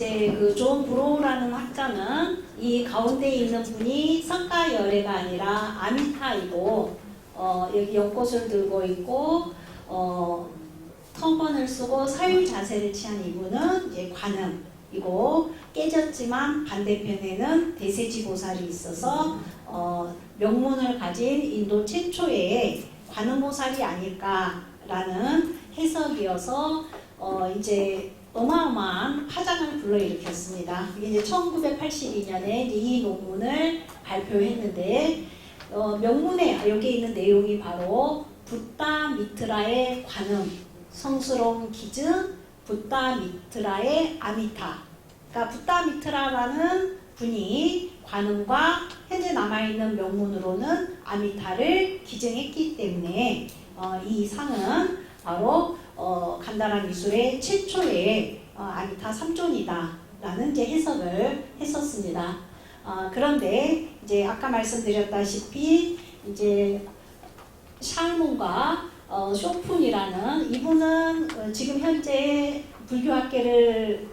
이제 그 존 브로우라는 학자는 이 가운데 있는 분이 성가 열애가 아니라 아미타이고, 여기 연꽃을 들고 있고, 터번을 쓰고 사유 자세를 취한 이분은 이제 관음이고, 깨졌지만 반대편에는 대세지보살이 있어서 명문을 가진 인도 최초의 관음보살이 아닐까라는 해석이어서 이제 어마어마한 파장을 불러일으켰습니다. 이게 이제 1982년에 이 논문을 발표했는데, 명문에 여기 있는 내용이 바로 붓다 미트라의 관음, 성스러운 기증, 붓다 미트라의 아미타. 그러니까 붓다 미트라라는 분이 관음과 현재 남아있는 명문으로는 아미타를 기증했기 때문에 이 상은 바로 간다라 미술의 최초의 아미타 3존이다 라는 이제 해석을 했었습니다. 그런데 이제 아까 말씀드렸다시피 이제 샬몬과 쇼푼이라는 이분은 지금 현재 불교학계를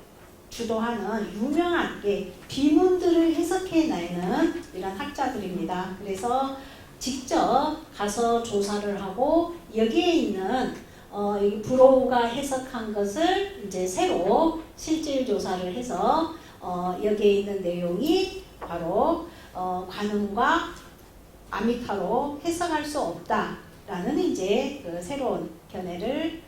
주도하는 유명한 비문들을 해석해내는 이런 학자들입니다. 그래서 직접 가서 조사를 하고 여기에 있는 이 브로우가 해석한 것을 이제 새로 실질 조사를 해서 여기에 있는 내용이 바로 관음과 아미타로 해석할 수 없다라는 이제 그 새로운 견해를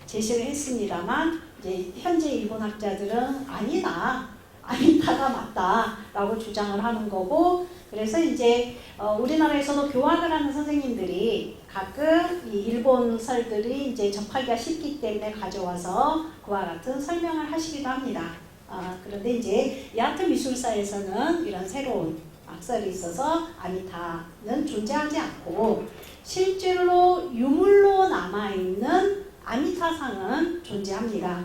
제시를 했습니다만, 이제 현재 일본 학자들은 아니다, 아미타가 맞다라고 주장을 하는 거고, 그래서 이제 우리나라에서도 교화를 하는 선생님들이 가끔 이 일본설들이 이제 접하기가 쉽기 때문에 가져와서 그와 같은 설명을 하시기도 합니다. 그런데 이제 여하튼 미술사에서는 이런 새로운 학설이 있어서 아미타는 존재하지 않고, 실제로 유물로 남아있는 아미타상은 존재합니다.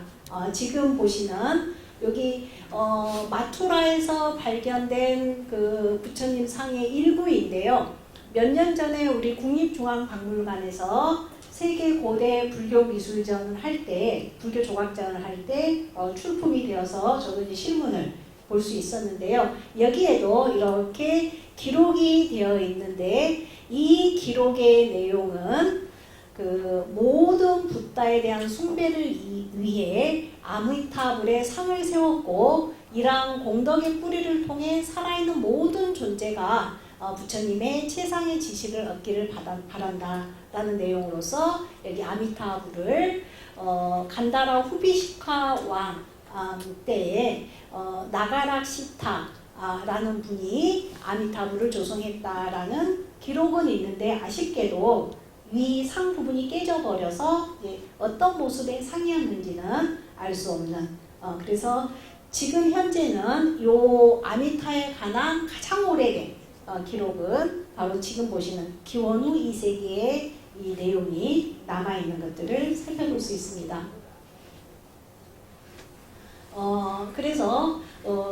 지금 보시는 여기 마투라에서 발견된 그 부처님 상의 일부인데요. 몇 년 전에 우리 국립중앙박물관에서 세계 고대 불교 미술전을 할 때, 불교 조각전을 할 때 출품이 되어서 저도 이제 실물을 볼 수 있었는데요. 여기에도 이렇게 기록이 되어 있는데, 이 기록의 내용은 그 모든 붓다에 대한 숭배를 위해 아미타불에 상을 세웠고, 이러한 공덕의 뿌리를 통해 살아있는 모든 존재가 부처님의 최상의 지식을 얻기를 바란다라는 내용으로서 여기 아미타불을 간다라 후비시카 왕 때에 나가락 시타라는 분이 아미타불을 조성했다라는 기록은 있는데, 아쉽게도 위 상 부분이 깨져버려서 어떤 모습의 상이었는지는 알 수 없는, 그래서 지금 현재는 요 아미타에 관한 가장 오래된 기록은 바로 지금 보시는 기원후 2세기의 이 내용이 남아있는 것들을 살펴볼 수 있습니다. 그래서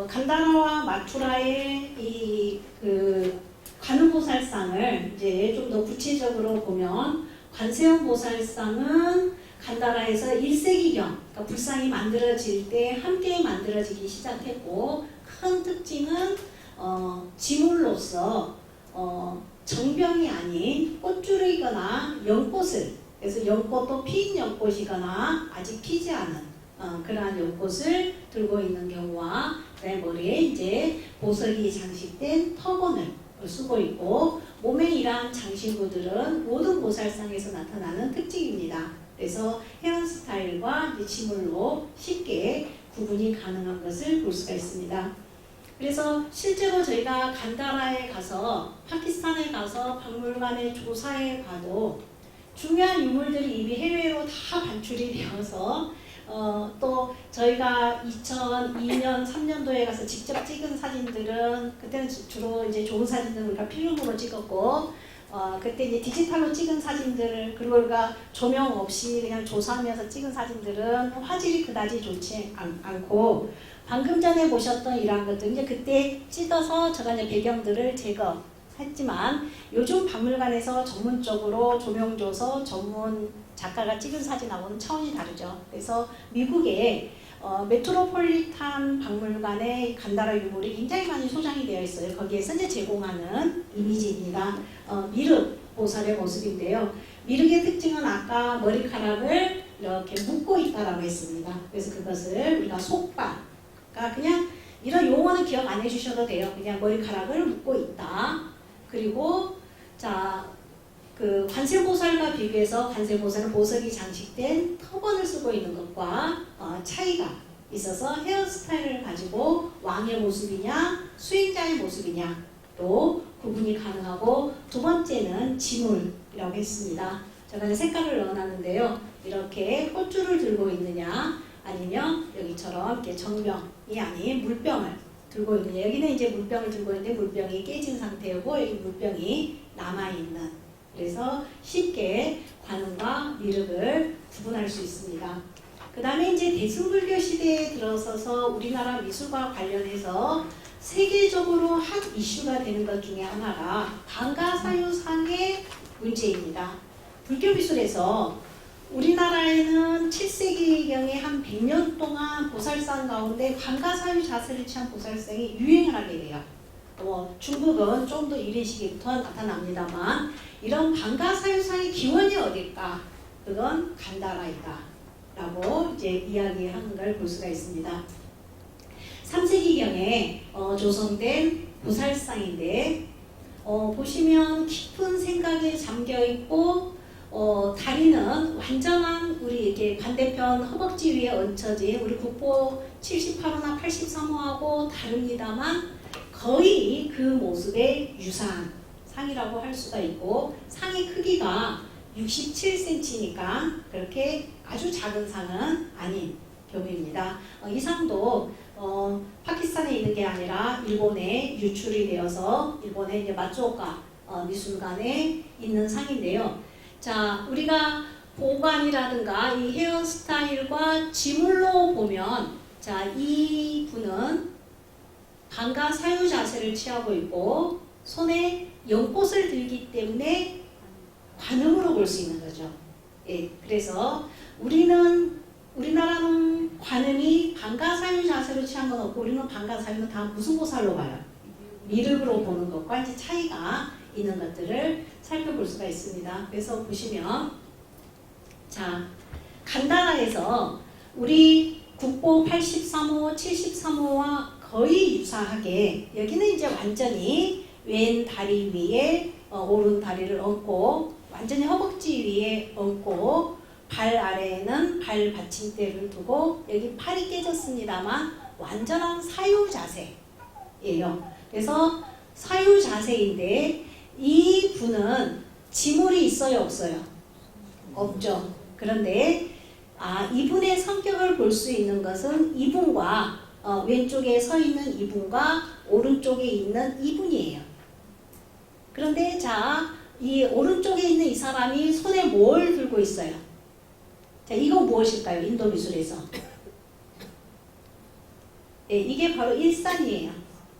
간다라와 마투라의 이 그 관음보살상을 이제 좀 더 구체적으로 보면, 관세음보살상은 간다라에서 1세기경, 그러니까 불상이 만들어질 때 함께 만들어지기 시작했고, 큰 특징은 지물로서 정병이 아닌 꽃줄이거나 연꽃을, 그래서 연꽃도 핀 연꽃이거나 아직 피지 않은 그러한 연꽃을 들고 있는 경우와, 그다음에 머리에 이제 보석이 장식된 터번을 쓰고 있고, 몸에 이러한 장신구들은 모든 보살상에서 나타나는 특징입니다. 그래서 헤어스타일과 지물로 쉽게 구분이 가능한 것을 볼 수가 있습니다. 그래서 실제로 저희가 간다라에 가서, 파키스탄에 가서 박물관에 조사해 봐도 중요한 유물들이 이미 해외로 다 반출이 되어서 또 저희가 2002년, 3년도에 가서 직접 찍은 사진들은, 그때는 주로 이제 좋은 사진들은 우리가 필름으로 찍었고, 그때 이제 디지털로 찍은 사진들을, 그리고 우리가 조명 없이 그냥 조사하면서 찍은 사진들은 화질이 그다지 좋지 않고, 방금 전에 보셨던 이러한 것들, 이제 그때 찍어서 제가 이제 배경들을 제거했지만, 요즘 박물관에서 전문적으로 조명 줘서 전문 작가가 찍은 사진하고는 차원이 다르죠. 그래서 미국에 메트로폴리탄 박물관의 간다라 유물이 굉장히 많이 소장이 되어 있어요. 거기에서 이제 제공하는 이미지입니다. 미륵 보살의 모습인데요. 미륵의 특징은 아까 머리카락을 이렇게 묶고 있다라고 했습니다. 그래서 그것을 우리가 속박, 그러니까 그냥 이런 용어는 기억 안 해주셔도 돼요. 그냥 머리카락을 묶고 있다. 그리고 자, 그 관세보살과 비교해서 관세보살은 보석이 장식된 터번을 쓰고 있는 것과 차이가 있어서 헤어스타일을 가지고 왕의 모습이냐 수행자의 모습이냐로 구분이 가능하고, 두 번째는 지물이라고 했습니다. 제가 색깔을 넣어놨는데요. 이렇게 꽃줄을 들고 있느냐 아니면 여기처럼 이렇게 정병이 아닌 물병을 들고 있느냐. 여기는 이제 물병을 들고 있는데 물병이 깨진 상태고 여기 물병이 남아있는, 그래서 쉽게 관음과 미륵을 구분할 수 있습니다. 그 다음에 이제 대승불교 시대에 들어서서 우리나라 미술과 관련해서 세계적으로 핫 이슈가 되는 것 중에 하나가 방가사유상의 문제입니다. 불교 미술에서 우리나라에는 7세기경에 한 100년 동안 보살상 가운데 방가사유 자세를 취한 보살상이 유행을 하게 돼요. 중국은 좀 더 이른 시기부터 나타납니다만, 이런 방가사유상의 기원이 어딜까? 그건 간다라이다 라고 이제 이야기하는 걸 볼 수가 있습니다. 3세기경에 조성된 보살상인데 보시면 깊은 생각에 잠겨있고 다리는 완전한 우리 이렇게 반대편 허벅지 위에 얹혀진 우리 국보 78호나 83호하고 다릅니다만 거의 그 모습의 유사한 상이라고 할 수가 있고, 상의 크기가 67cm니까 그렇게 아주 작은 상은 아닌 경우입니다. 이 상도 파키스탄에 있는 게 아니라 일본에 유출이 되어서 일본의 이제 마츠오카 미술관에 있는 상인데요. 자, 우리가 보관이라든가 이 헤어스타일과 지물로 보면, 자, 이 분은 방가사유 자세를 취하고 있고 손에 연꽃을 들기 때문에 관음으로 볼 수 있는 거죠. 예, 그래서 우리나라는 관음이 방가사유 자세로 취한 건 없고, 우리는 방가사유는 다 무슨 보살로 봐요? 미륵으로 보는 것과 이제 차이가 있는 것들을 살펴볼 수가 있습니다. 그래서 보시면, 자, 간다라에서 우리 국보 83호, 73호와 거의 유사하게, 여기는 이제 완전히 왼 다리 위에 오른 다리를 얹고 완전히 허벅지 위에 얹고 발 아래에는 발 받침대를 두고, 여기 팔이 깨졌습니다만 완전한 사유 자세예요. 그래서 사유 자세인데 이 분은 지물이 있어요, 없어요? 없죠. 그런데 이분의 성격을 볼 수 있는 것은 이분과 왼쪽에 서 있는 이분과 오른쪽에 있는 이분이에요. 그런데 자, 이 오른쪽에 있는 이 사람이 손에 뭘 들고 있어요? 자, 이건 무엇일까요? 인도 미술에서. 예, 이게 바로 일산이에요.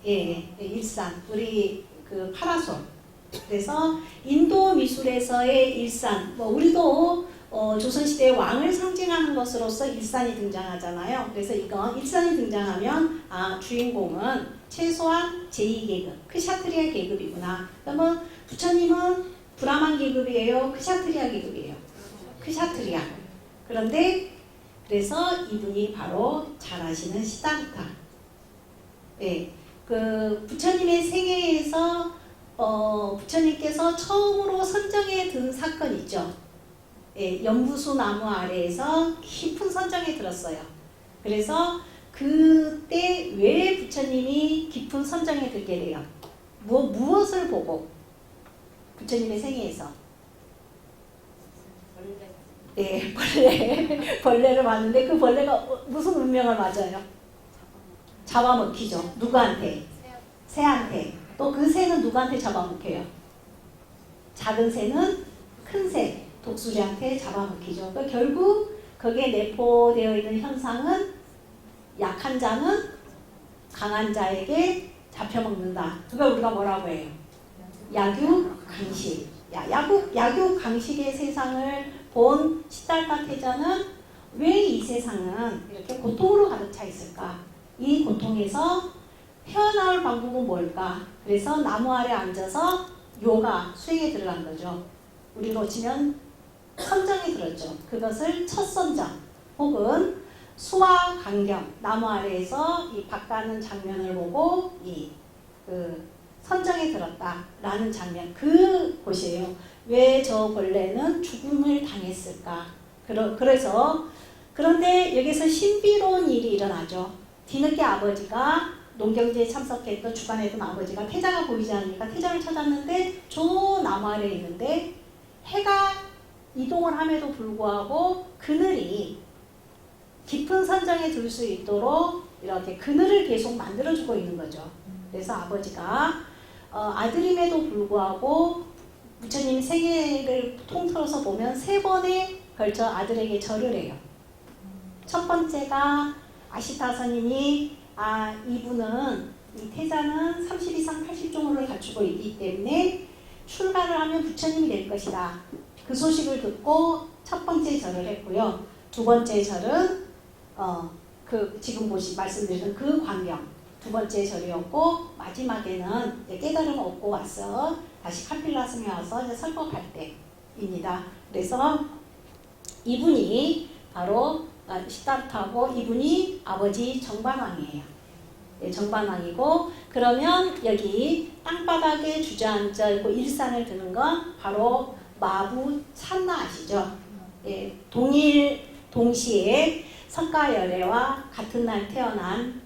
예, 일산. 우리 그 파라솔. 그래서 인도 미술에서의 일산, 우리도 조선시대의 왕을 상징하는 것으로서 일산이 등장하잖아요. 그래서 이건 일산이 등장하면 주인공은 최소한 제2계급, 크샤트리아 계급이구나. 그러면 부처님은 브라만 계급이에요? 크샤트리아 계급이에요? 크샤트리아. 그런데 그래서 이분이 바로 잘 아시는 시다르타. 네, 그 부처님의 생애에서 부처님께서 처음으로 선정에 든 사건 있죠. 예, 연부수 나무 아래에서 깊은 선정에 들었어요. 그래서 그때 왜 부처님이 깊은 선정에 들게 돼요? 무엇을 보고? 부처님의 생애에서. 예, 벌레를 봤는데 그 벌레가 무슨 운명을 맞아요? 잡아먹히죠. 누구한테? 새한테. 또 그 새는 누구한테 잡아먹혀요? 작은 새는 큰 새, 독수리한테 잡아먹히죠. 그러니까 결국 거기에 내포되어 있는 현상은 약한 자는 강한 자에게 잡혀먹는다. 그걸 우리가 뭐라고 해요? 약육강식. 약육강식의 세상을 본 시달타 태자는 왜 이 세상은 이렇게 고통으로 가득 차 있을까? 이 고통에서 헤어나올 방법은 뭘까? 그래서 나무 아래 앉아서 요가, 수행에 들어간 거죠. 우리로 치면 선정이 들었죠. 그것을 첫 선정 혹은 수화 강경, 나무 아래에서 이 박가는 장면을 보고 선정에 들었다라는 장면, 그곳이에요. 왜 저 벌레는 죽음을 당했을까? 그런데 여기서 신비로운 일이 일어나죠. 뒤늦게 아버지가 농경지에 참석했던 주관했던 아버지가 태자가 보이지 않으니까 태자를 찾았는데 저 나무 아래에 있는데 해가 이동을 함에도 불구하고 그늘이 깊은 선정에 들 수 있도록 이렇게 그늘을 계속 만들어주고 있는 거죠. 그래서 아버지가 아들임에도 불구하고 부처님 생애를 통틀어서 보면 3번에 걸쳐 아들에게 절을 해요. 첫 번째가 아시타선인이 이분은 이 태자는 30 이상 80종호를 갖추고 있기 때문에 출가를 하면 부처님이 될 것이다. 그 소식을 듣고 첫 번째 절을 했고요. 두 번째 절은 지금 말씀드린 그 광경 두 번째 절이었고, 마지막에는 깨달음을 얻고 와서 다시 카필라섬에 와서 이제 설법할 때입니다. 그래서 이분이 바로 시타르타고 이분이 아버지 정반왕이에요. 네, 정반왕이고, 그러면 여기 땅바닥에 주저앉아 있고 일산을 드는 건 바로 마부 찬나 아시죠? 네, 동시에 석가열애와 같은 날 태어난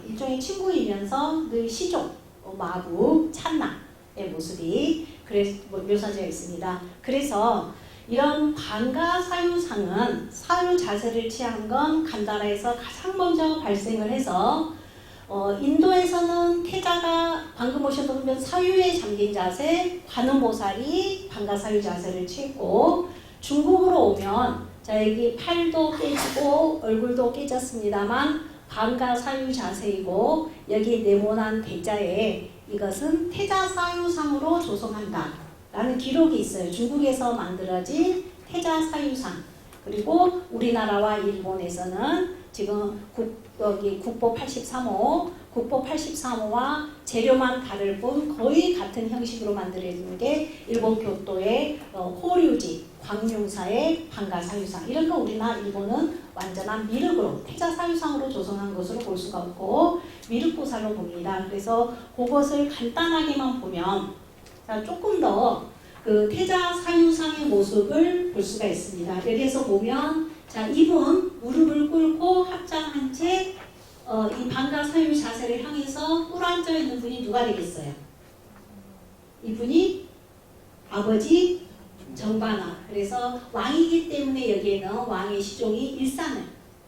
일종의 친구이면서 늘 시종 마부 찬나의 모습이 묘사되어 있습니다. 그래서 이런 방가사유상은 사유 자세를 취한 건 간다라에서 가장 먼저 발생을 해서 인도에서는 태자가 방금 보셨던 사유에 잠긴 자세, 관음보살이 방가사유 자세를 취했고, 중국으로 오면 자 여기 팔도 깨지고 얼굴도 깨졌습니다만 방가사유 자세이고, 여기 네모난 대자에 이것은 태자사유상으로 조성한다 라는 기록이 있어요. 중국에서 만들어진 태자사유상. 그리고 우리나라와 일본에서는 지금 여기 국보 83호와 재료만 다를 뿐 거의 같은 형식으로 만들어진 게 일본 교토의 호류지 광룡사의 방가사유상. 이런 거 우리나 일본은 완전한 미륵으로 태자사유상으로 조성한 것으로 볼 수가 없고 미륵보살로 봅니다. 그래서 그것을 간단하게만 보면 조금 더 그 태자사유상의 모습을 볼 수가 있습니다. 여기에서 보면 이분 무릎을 꿇고 합장한 채 이 방가사유 자세를 향해서 꿇어앉아 있는 분이 누가 되겠어요? 이분이 아버지 정반왕. 그래서 왕이기 때문에 여기에는 왕의 시종이 일산을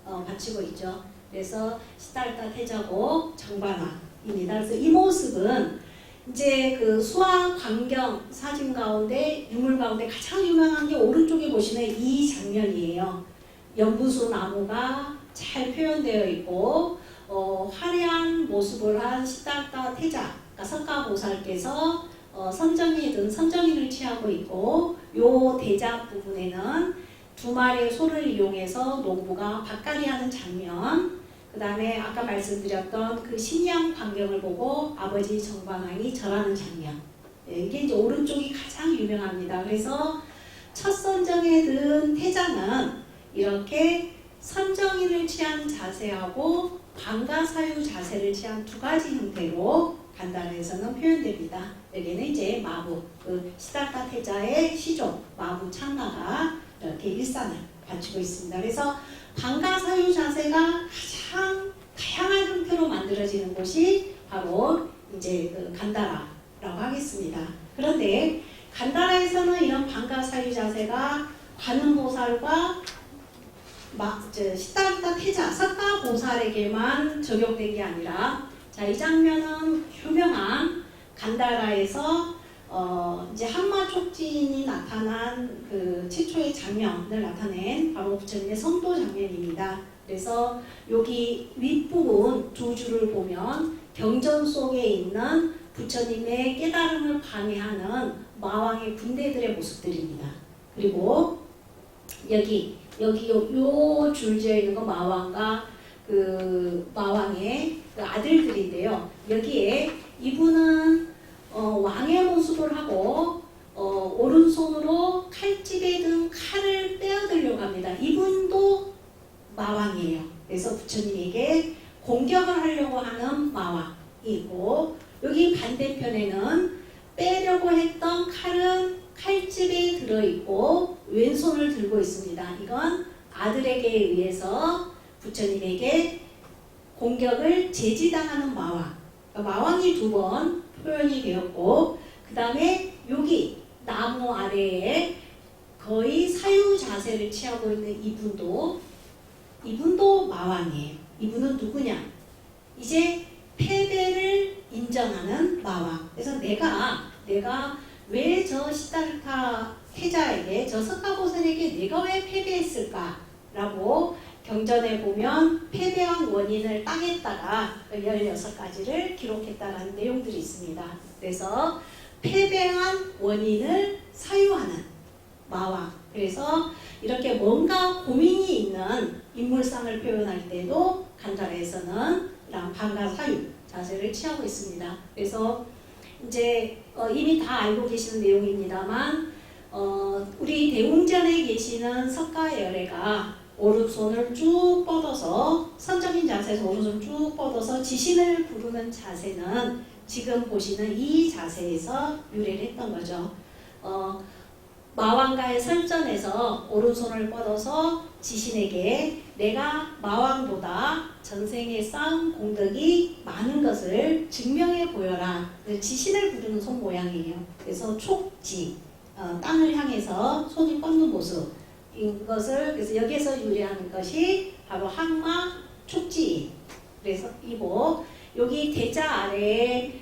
바치고 있죠. 그래서 시달타 태자고 정반왕입니다. 그래서 이 모습은 이제 그 수화 광경 사진 가운데 유물 가운데 가장 유명한 게 오른쪽에 보시면 이 장면이에요. 연부수 나무가 잘 표현되어 있고 화려한 모습을 한 시달타 태자, 그러니까 석가보살께서 선정에 든 선정인을 취하고 있고, 요 대자 부분에는 2마리의 소를 이용해서 농부가 밭갈이하는 장면, 그 다음에 아까 말씀드렸던 그 신양 광경을 보고 아버지 정반왕이 절하는 장면, 이게 이제 오른쪽이 가장 유명합니다. 그래서 첫 선정에 든 태자는 이렇게 선정인을 취한 자세하고 방가사유 자세를 취한 2가지 형태로 간단해서는 표현됩니다. 여기는 이제 마부, 시달타 태자의 시종 마부 찬나가 이렇게 일산을 갖추고 있습니다. 그래서 방가사유 자세가 가장 다양한 형태로 만들어지는 곳이 바로 이제 간다라라고 하겠습니다. 그런데 간다라에서는 이런 방가사유 자세가 관음보살과 시달타 태자, 석가보살에게만 적용된 게 아니라, 이 장면은 유명한 간다라에서 이제 한마촉진이 나타난 그 최초의 장면을 나타낸 바로 부처님의 성도 장면입니다. 그래서 여기 윗부분 2줄을 보면 경전 속에 있는 부처님의 깨달음을 방해하는 마왕의 군대들의 모습들입니다. 그리고 여기 여기 요 줄지어 있는 거 마왕과 그 마왕의 그 아들들인데요. 여기에 이분은 왕의 모습을 하고 오른손으로 칼집에 든 칼을 빼앗으려고 합니다. 이분도 마왕이에요. 그래서 부처님에게 공격을 하려고 하는 마왕이고, 여기 반대편에는 빼려고 했던 칼은 칼집에 들어있고 왼손을 들고 있습니다. 이건 아들에게 의해서 부처님에게 공격을 제지당하는 마왕. 마왕이 두 번 표현이 되었고, 그 다음에 여기 나무 아래에 거의 사유 자세를 취하고 있는 이분도 마왕이에요. 이분은 누구냐? 이제 패배를 인정하는 마왕. 그래서 내가 왜 저 시다르타 태자에게, 저 석가보살에게 내가 왜 패배했을까? 라고 경전에 보면 패배한 원인을 땅에다가 16가지를 기록했다라는 내용들이 있습니다. 그래서 패배한 원인을 사유하는 마왕. 그래서 이렇게 뭔가 고민이 있는 인물상을 표현할 때도 간다라에서는 이런 방가사유 자세를 취하고 있습니다. 그래서 이제 이미 다 알고 계시는 내용입니다만, 우리 대웅전에 계시는 석가열애가 오른손을 쭉 뻗어서, 선적인 자세에서 오른손을 쭉 뻗어서 지신을 부르는 자세는 지금 보시는 이 자세에서 유래를 했던 거죠. 마왕과의 설전에서 오른손을 뻗어서 지신에게 내가 마왕보다 전생에 쌓은 공덕이 많은 것을 증명해 보여라. 지신을 부르는 손 모양이에요. 그래서 촉지, 땅을 향해서 손이 뻗는 모습. 이것을, 그래서 여기에서 유래하는 것이 바로 항마 촉지. 그래서 이거 여기 대자 아래에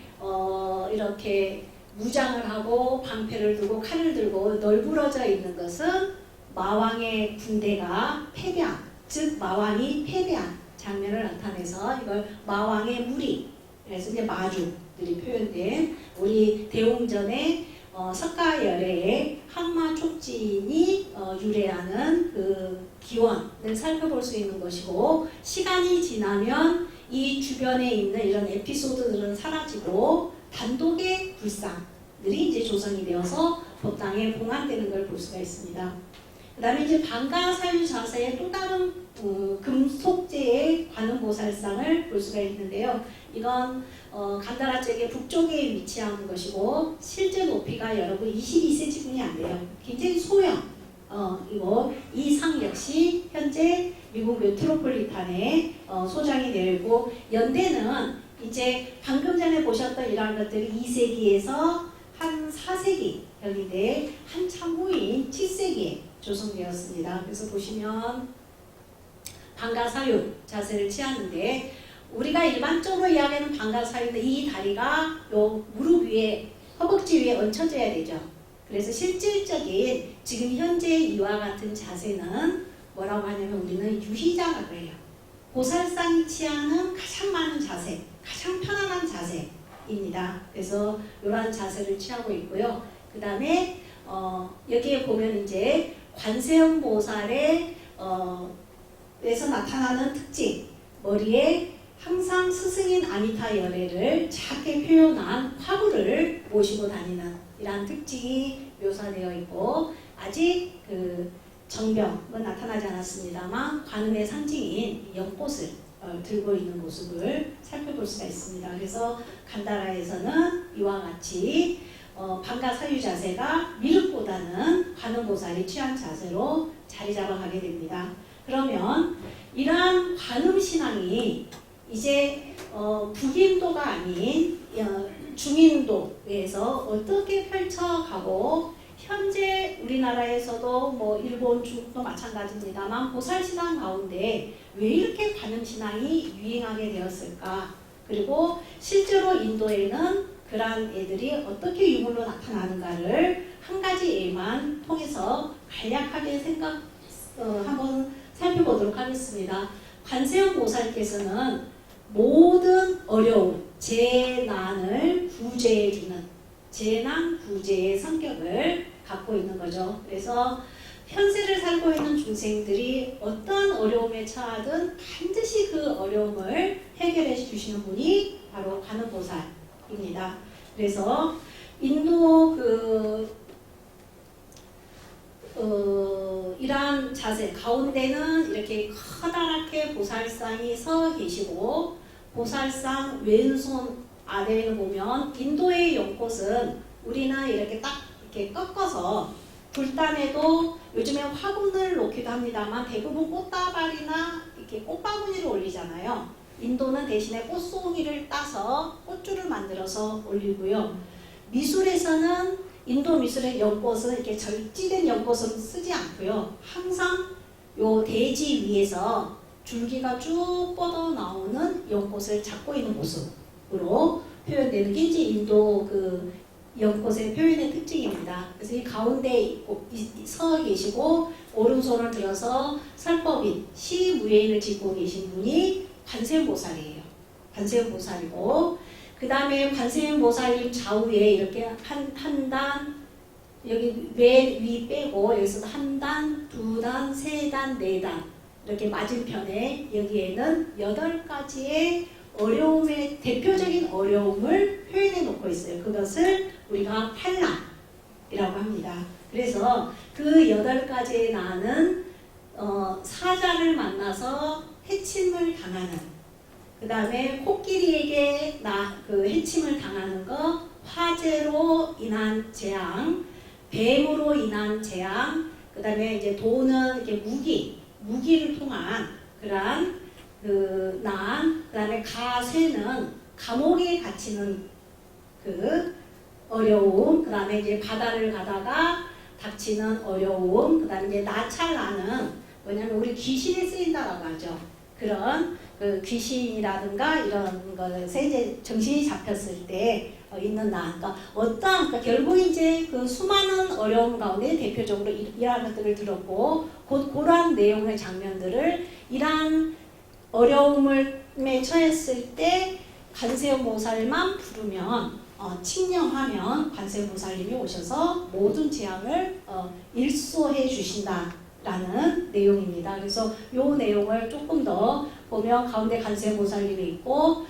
이렇게 무장을 하고 방패를 들고 칼을 들고 널브러져 있는 것은 마왕의 군대가 패배한, 즉 마왕이 패배한 장면을 나타내서 이걸 마왕의 무리, 그래서 이제 마주들이 표현된 우리 대웅전의 석가열애의 항마촉진이 유래하는 그 기원을 살펴볼 수 있는 것이고, 시간이 지나면 이 주변에 있는 이런 에피소드들은 사라지고 단독의 불상들이 이제 조성이 되어서 법당에 봉안되는 걸 볼 수가 있습니다. 그 다음에 이제 방가사유 자세의 또 다른 금속재의 관음보살상을 볼 수가 있는데요. 이건 간다라 쪽의 북쪽에 위치한 것이고, 실제 높이가 여러분 22cm뿐이 안 돼요. 굉장히 소형. 이 상 역시 현재 미국 메트로폴리탄에 소장이 되어 있고, 연대는 이제 방금 전에 보셨던 이러한 것들이 2세기에서 한 4세기경인데 한참 후인 7세기에 조성되었습니다. 그래서 보시면 방가사유 자세를 취하는데, 우리가 일반적으로 이야기하는 방가사유는 이 다리가 요 무릎 위에, 허벅지 위에 얹혀져야 되죠. 그래서 실질적인 지금 현재 이와 같은 자세는 뭐라고 하냐면 우리는 유희자라고 해요. 보살상이 취하는 가장 많은 자세, 가장 편안한 자세입니다. 그래서 이러한 자세를 취하고 있고요. 그 다음에 여기에 보면 이제 관세음 보살의 에서 나타나는 특징, 머리에 항상 스승인 아미타 열애를 작게 표현한 화구를 모시고 다니는 이러한 특징이 묘사되어 있고, 아직 그 정병은 나타나지 않았습니다만 관음의 상징인 연꽃을 들고 있는 모습을 살펴볼 수가 있습니다. 그래서 간다라에서는 이와 같이 방가사유 자세가 미륵보다는 관음보살이 취한 자세로 자리 잡아가게 됩니다. 그러면 이러한 관음신앙이 이제 북인도가 아닌 중인도에서 어떻게 펼쳐가고, 현재 우리나라에서도 뭐 일본, 중국도 마찬가지입니다만 보살신앙 가운데 왜 이렇게 관음신앙이 유행하게 되었을까? 그리고 실제로 인도에는 그러한 애들이 어떻게 유물로 나타나는가를 한 가지 예만 통해서 간략하게 한번 살펴보도록 하겠습니다. 관세음 보살께서는 모든 어려움, 재난을 구제해주는 재난 구제의 성격을 갖고 있는 거죠. 그래서 현세를 살고 있는 중생들이 어떤 어려움에 처하든 반드시 그 어려움을 해결해 주시는 분이 바로 관음보살입니다. 그래서 인도 이러한 자세 가운데는 이렇게 커다랗게 보살상이 서 계시고 보살상 왼손 아래를 보면 인도의 연꽃은 우리는 이렇게 딱 이렇게 꺾어서 불단에도 요즘에 화분을 놓기도 합니다만 대부분 꽃다발이나 이렇게 꽃바구니를 올리잖아요. 인도는 대신에 꽃송이를 따서 꽃줄을 만들어서 올리고요. 미술에서는 인도 미술의 연꽃은 이렇게 절지된 연꽃은 쓰지 않고요. 항상 요 대지 위에서 줄기가 쭉 뻗어 나오는 연꽃을 잡고 있는 모습으로 표현되는 게 이제 인도 연꽃의 표현의 특징입니다. 그래서 이 가운데 서 계시고 오른손을 들어서 설법인 시무예인을 짓고 계신 분이 관세음보살이에요. 관세음보살이고 그 다음에 관세음보살님 좌우에 이렇게 한 단 여기 맨 위 빼고 여기서 한 단, 두 단, 세 단, 네 단 이렇게 맞은편에 여기에는 8가지의 어려움의 대표적인 어려움을 표현해 놓고 있어요. 그것을 우리가 팔란이라고 합니다. 그래서 그 8가지에 나는 사자를 만나서 해침을 당하는, 그 다음에 코끼리에게 해침을 당하는 거, 화재로 인한 재앙, 뱀으로 인한 재앙, 그 다음에 이제 도는 이렇게 무기를 통한 그러한 난, 그 다음에 가쇠는 감옥에 갇히는 그 어려움, 그 다음에 이제 바다를 가다가 닥치는 어려움, 그 다음에 이제 나찰나는 뭐냐면 우리 귀신에 쓰인다라고 하죠. 그런 귀신이라든가 이런 것에 이제 정신이 잡혔을 때 있는 난, 그러니까 결국 이제 그 수많은 어려움 가운데 대표적으로 이러한 것들을 들었고, 그러한 내용의 장면들을 이러한 어려움에 처했을 때 관세음보살만 부르면 칙령하면 관세음보살님이 오셔서 모든 재앙을 일소해 주신다라는 내용입니다. 그래서 이 내용을 조금 더 보면 가운데 관세음보살님이 있고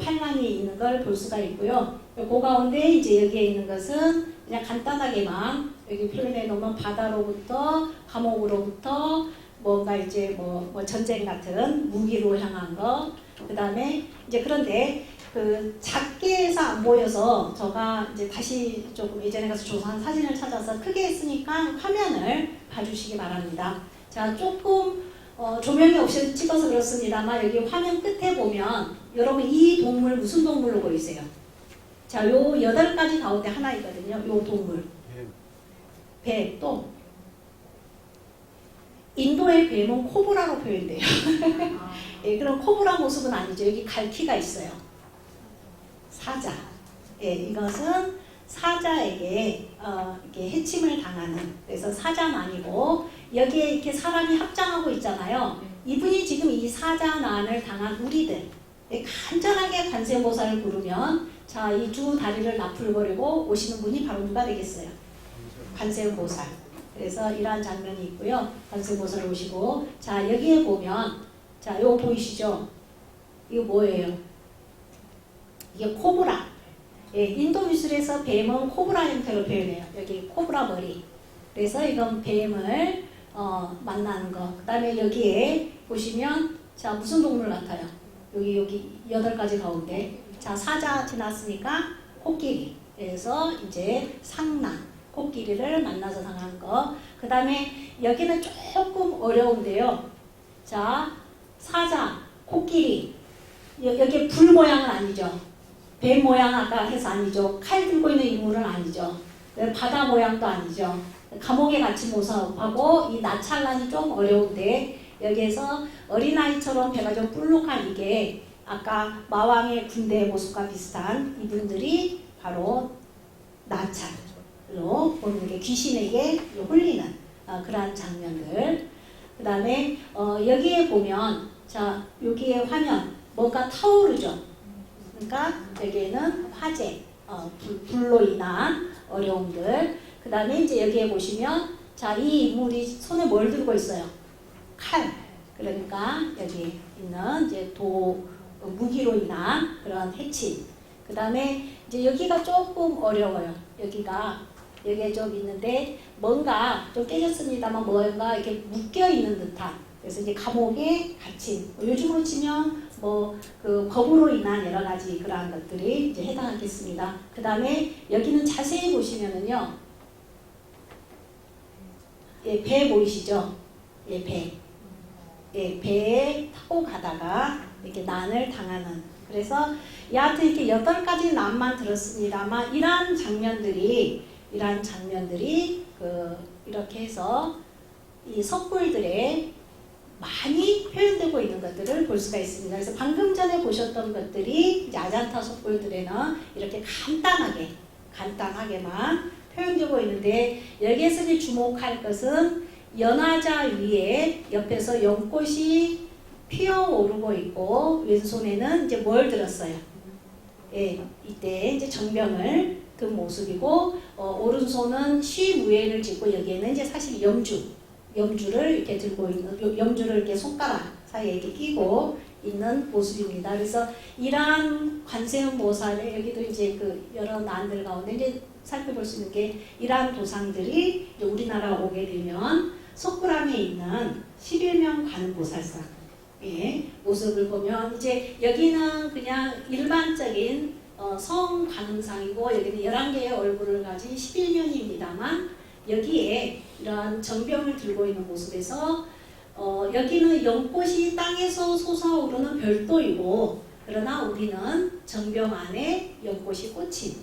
팔랑이 있는 걸 볼 수가 있고요. 그 가운데 이제 여기에 있는 것은 그냥 간단하게만 여기 표현해 놓으면 바다로부터 감옥으로부터 뭔가 이제 뭐 전쟁 같은 무기로 향한 거, 그 다음에 이제 그런데 작게 해서 안 보여서 제가 이제 다시 조금 예전에 가서 조사한 사진을 찾아서 크게 했으니까 화면을 봐주시기 바랍니다. 자, 조금 조명이 없이 찍어서 그렇습니다만 여기 화면 끝에 보면 여러분 이 동물 무슨 동물로 보이세요? 자, 요 8가지 가운데 하나 있거든요. 요 동물. 뱀, 또 인도의 뱀은 코브라로 표현돼요. 예, 그럼 코브라 모습은 아니죠. 여기 갈퀴가 있어요. 사자. 예, 이것은 사자에게 이렇게 해침을 당하는, 그래서 사자는 아니고 여기에 이렇게 사람이 합장하고 있잖아요. 이분이 지금 이 사자난을 당한 우리들, 예, 간절하게 관세음보살을 부르면 자, 이 두 다리를 나풀거리고 오시는 분이 바로 누가 되겠어요? 관세음보살. 그래서 이러한 장면이 있고요. 관세음보살 오시고, 자, 여기에 보면, 자, 이거 보이시죠? 이거 뭐예요? 이게 코브라. 예, 인도 미술에서 뱀은 코브라 형태로 표현해요. 여기 코브라 머리. 그래서 이건 뱀을 만나는 거. 그 다음에 여기에 보시면, 자, 무슨 동물 같아요? 여기 8가지 가운데. 자, 사자 지났으니까 코끼리. 그래서 이제 상난. 코끼리를 만나서 당한 거. 그 다음에 여기는 조금 어려운데요. 자, 사자, 코끼리. 여기 불 모양은 아니죠. 배 모양 아까 해서 아니죠. 칼 들고 있는 인물은 아니죠. 바다 모양도 아니죠. 감옥에 갇힌 모습하고 이 나찰란이 좀 어려운데 여기에서 어린아이처럼 배가 좀 불룩한 이게 아까 마왕의 군대의 모습과 비슷한 이분들이 바로 나찰로 보는 게 귀신에게 홀리는 그러한 장면들. 그 다음에 여기에 보면 자, 여기에 화면 뭔가 타오르죠. 그러니까 여기에는 화재, 불로 인한 어려움들. 그 다음에 이제 여기에 보시면 자, 이 인물이 손에 뭘 들고 있어요? 칼. 그러니까 여기 있는 이제 무기로 인한 그런 해침. 그 다음에 이제 여기가 조금 어려워요. 여기에 좀 있는데 뭔가 좀 깨졌습니다만 뭔가 이렇게 묶여 있는 듯한. 그래서 이제 감옥에 갇힌. 요즘으로 치면 그 법으로 인한 여러 가지 그러한 것들이 이제 해당하겠습니다. 그 다음에 여기는 자세히 보시면은요, 예, 배 보이시죠? 예, 배. 예, 배에 타고 가다가 이렇게 난을 당하는. 그래서 여하튼 이렇게 8가지 난만 들었습니다만 이러한 장면들이 이렇게 해서 이 석굴들에 많이 표현되고 있는 것들을 볼 수가 있습니다. 그래서 방금 전에 보셨던 것들이 이제 아잔타 석굴들에는 이렇게 간단하게만 표현되고 있는데, 여기에서 이제 주목할 것은 연화자 위에 옆에서 연꽃이 피어오르고 있고 왼손에는 이제 뭘 들었어요? 예, 이때 이제 정병을 든 모습이고, 오른손은 쉬무예를 짚고 여기에는 이제 사실 염주를 이렇게 들고 있는, 염주를 이렇게 손가락 사이에 이렇게 끼고 있는 모습입니다. 그래서 이러한 관세음보살의 여기도 이제 그 여러 난들 가운데 이제 살펴볼 수 있는 게, 이러한 도상들이 이제 우리나라 오게 되면 석굴암에 있는 11명 관음보살상의 모습을 보면, 이제 여기는 그냥 일반적인 성관음상이고 여기는 11개의 얼굴을 가진 11면입니다만 여기에 이러한 정병을 들고 있는 모습에서 여기는 연꽃이 땅에서 솟아오르는 별도이고, 그러나 우리는 정병 안에 연꽃이 꽂힌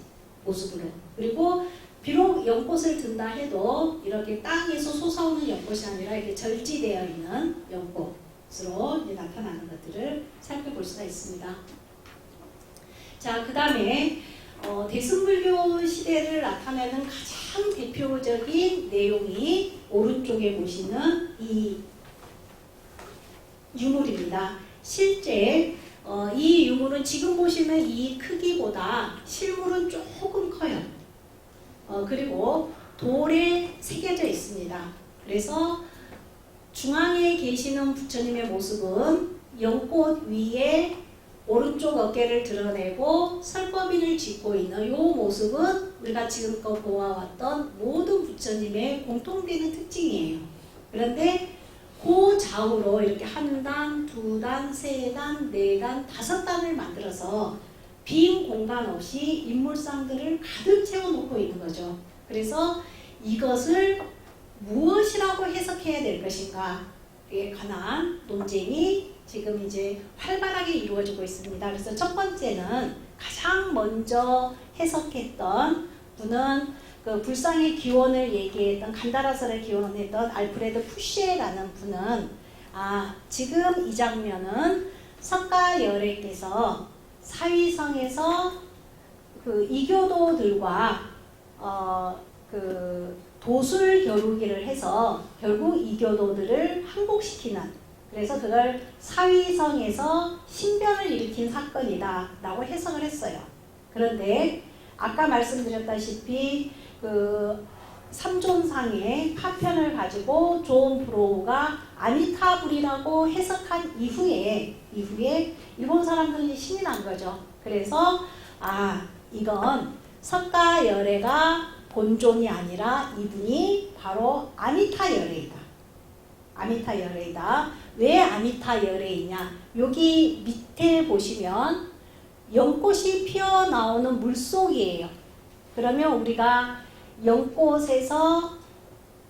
모습으로, 그리고 비록 연꽃을 든다 해도 이렇게 땅에서 솟아오는 연꽃이 아니라 이렇게 절지되어 있는 연꽃으로 나타나는 것들을 살펴볼 수가 있습니다. 자, 그 다음에 대승불교 시대를 나타내는 가장 대표적인 내용이 오른쪽에 보시는 이 유물입니다. 실제 이 유물은 지금 보시는 이 크기보다 실물은 조금 커요. 그리고 돌에 새겨져 있습니다. 그래서 중앙에 계시는 부처님의 모습은 연꽃 위에 오른쪽 어깨를 드러내고 설법인을 짚고 있는 이 모습은 우리가 지금껏 보아왔던 모든 부처님의 공통되는 특징이에요. 그런데 그 좌우로 이렇게 1단, 2단, 3단, 4단, 5단을 만들어서 빈 공간 없이 인물상들을 가득 채워놓고 있는 거죠. 그래서 이것을 무엇이라고 해석해야 될 것인가에 관한 논쟁이 지금 이제 활발하게 이루어지고 있습니다. 그래서 첫 번째는 가장 먼저 해석했던 분은 그 불상의 기원을 얘기했던, 간다라설의 기원을 했던 알프레드 푸시에라는 분은, 지금 이 장면은 석가열애께서 사위성에서 그 이교도들과 그 도술 겨루기를 해서 결국 이교도들을 항복시키는, 그래서 그걸 사위성에서 신변을 일으킨 사건이다 라고 해석을 했어요. 그런데 아까 말씀드렸다시피 그 삼존상의 파편을 가지고 존 브로우가 아미타불이라고 해석한 이후에 일본 사람들이 신이 난 거죠. 그래서 이건 석가열애가 본존이 아니라 이분이 바로 아미타열애이다. 왜 아미타열애이냐? 여기 밑에 보시면 연꽃이 피어나오는 물속이에요. 그러면 우리가 연못에서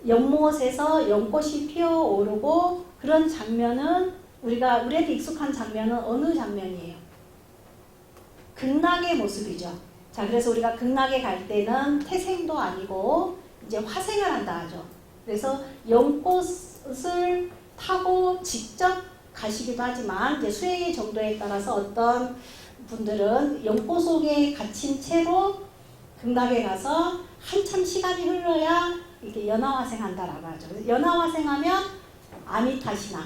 연꽃이 피어오르고 그런 장면은 우리한테 익숙한 장면은 어느 장면이에요? 극락의 모습이죠. 자, 그래서 우리가 극락에 갈 때는 태생도 아니고 이제 화생을 한다 하죠. 그래서 연꽃을 타고 직접 가시기도 하지만 이제 수행의 정도에 따라서 어떤 분들은 연꽃 속에 갇힌 채로 극락에 가서 한참 시간이 흘러야 이렇게 연하화생한다라고 하죠. 연하화생하면 아미타시나.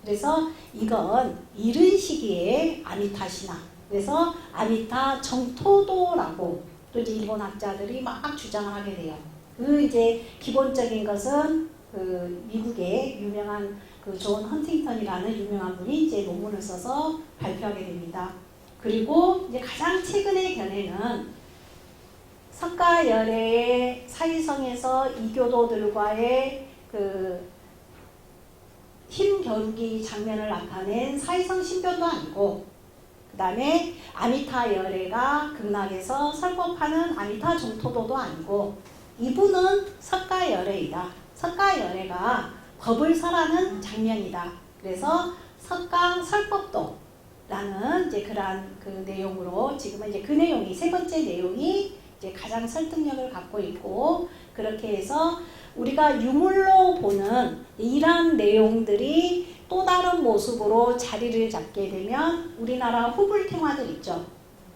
그래서 이건 이른 시기에 아미타시나. 그래서 아미타 정토도라고 또 이제 일본 학자들이 막 주장을 하게 돼요. 그 이제 기본적인 것은 그 미국의 유명한 그 존 헌팅턴이라는 유명한 분이 이제 논문을 써서 발표하게 됩니다. 그리고 이제 가장 최근의 견해는 석가열애의 사위성에서 이교도들과의 그 힘겨루기 장면을 나타낸 사위성 신변도 아니고, 그 다음에 아미타 열애가 극락에서 설법하는 아미타 정토도도 아니고, 이분은 석가열애이다. 석가열애가 법을 설하는 장면이다. 그래서 석가 설법도라는 이제 그러한 그 내용으로 지금은 이제 그 내용이 세 번째 내용이 이제 가장 설득력을 갖고 있고, 그렇게 해서 우리가 유물로 보는 이러한 내용들이 또 다른 모습으로 자리를 잡게 되면 우리나라 후불탱화들 있죠.